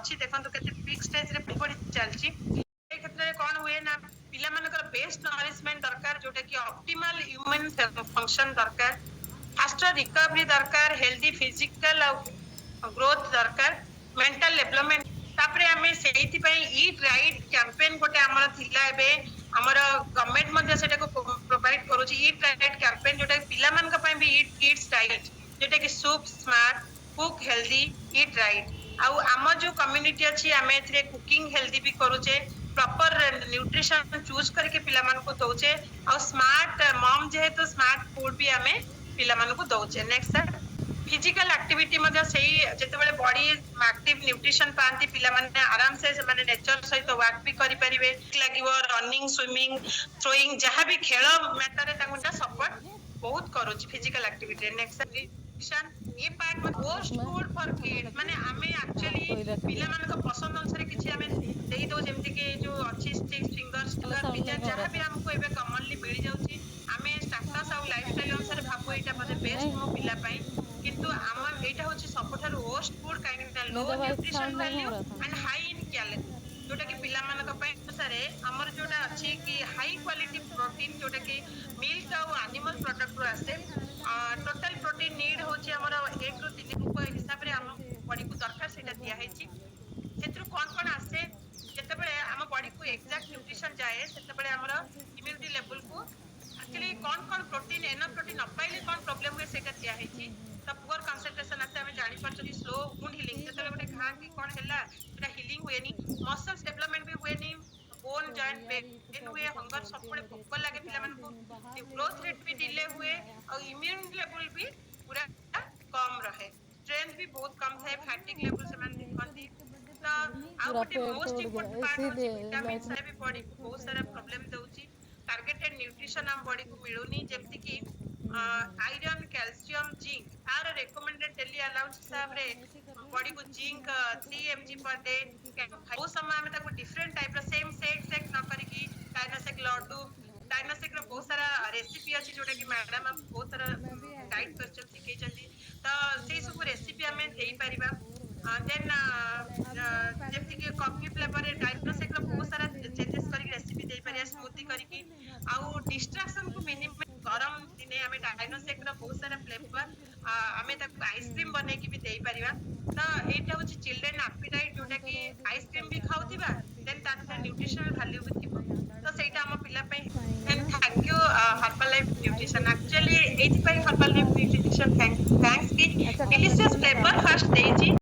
अच्छी देखंतु केते पीक स्टेज रे पड़ी चलची ए क्षेत्र रे कोन हुए ना पिला मानकर बेस्ट नरिशमेंट दरकार जोटा कि ऑप्टिमल ह्यूमन फंक्शन दरकार फास्टर रिकवरी दरकार हेल्दी फिजिकल ग्रोथ दरकार मेंटल डेवलपमेंट तापरे हमें सेहिति पई ईट राइट कैंपेन गोटे हमर थिला एबे हमर गवर्नमेंट मध्ये सेटा को प्रोवाइड करूची ईट राइट कैंपेन जोटा पिला मान का पई भी ईट किड्स राइट जोटा कि soup smart cook healthy eat right आउ आम जो कम्युनिटी अच्छी आम ए कुकिंग हेल्दी भी करूचे प्रॉपर न्यूट्रिशन चूज करके पिला मान को दउचे और स्मार्ट मॉम जेहेतु स्मार्ट फूड भी आमे पिला मान को दउचे नेक्स्ट सर फिजिकल एक्टिविटी मध्ये सही जेतेबेले बॉडी एक्टिव न्यूट्रिशन पांती पिला माने आराम से माने नेचर सहित वर्क भी करि परिबे लागिवो रनिंग स्विमिंग थ्रोइंग जहां भी खेल मैटर रे ताकुटा सपोर्ट बहुत करूची फिजिकल एक्टिविटी नेक्स्ट न्यूट्रिशन ये पार्ट में पोस्ट फूड फॉर किड्स माने हमें एक्चुअली पिला मान को पसंद अनुसार किछि हमें देई दो जेमति के जो अच्छी स्टिक फिंगर्स पिज्जा जहां भी हमको एबे कॉमनली मिल जाउची हमें स्टेटस और लाइफस्टाइल अनुसार भाबो एटा मध्ये बेस्ट मो पिला पई किंतु आम एटा होची सबठारु worst food kind low nutrition value and high in calorie जोटा कि पिला मान का पई अनुसार हमर जोटा अछि कि हाई क्वालिटी प्रोटीन जोटा कि मिल्क और एनिमल प्रोडक्ट रो आसे टोटल प्रोटीन नीड होची हमर 1 रो 3 रूप हिसाब रे हम बॉडी को दरकार सेटा दिया हेची सेत्रु कोन आसे जेतेबेले हम बॉडी को एग्जैक्ट न्यूट्रिशन जाए सेतेबेले हमर इम्यूनिटी लेवल को एक्चुअली कोन प्रोटीन एनो प्रोटीन न पाइले कोन प्रॉब्लम हुए सेटा दिया हेची त पुअर कंसंट्रेशन आसे हम जानि परछी स्लो वुंड हीलिंग जेतेबेले गोटे घा की कोन हैला सेटा हीलिंग हुए नी मसल्स डेवलपमेंट भी हुए नी बोन जॉइंट पेन हुए हंगर सब पड़े भूख लागे पिला मन को ग्रोथ रेट भी डिले हुए और इम्यून लेवल भी पूरा कम रहे स्ट्रेंथ भी बहुत कम थाए फैटिक लेवल से मन दिखती तो आ गोटे मोस्ट इंपोर्टेंट पार्ट होची विटामिन से भी बॉडी को बहुत सारा प्रॉब्लम दउची टारगेटेड न्यूट्रिशन हम बॉडी को मिलुनी जेमति कि आयरन कैल्शियम जिंक आर रेकमेंडेड डेली अलाउंस हिसाब रे बॉडी को जिंक 3 mg पर डे वो समय में ताको डिफरेंट टाइप रो सेम सेक न करी कि डायनासेक लड्डू डायनासेक रो बहुत सारा रेसिपी अछि जोटा कि मैडम आप बहुत सारा गाइड करछन सिखै छथि त सेई सब रेसिपी हमें देई परिबा देन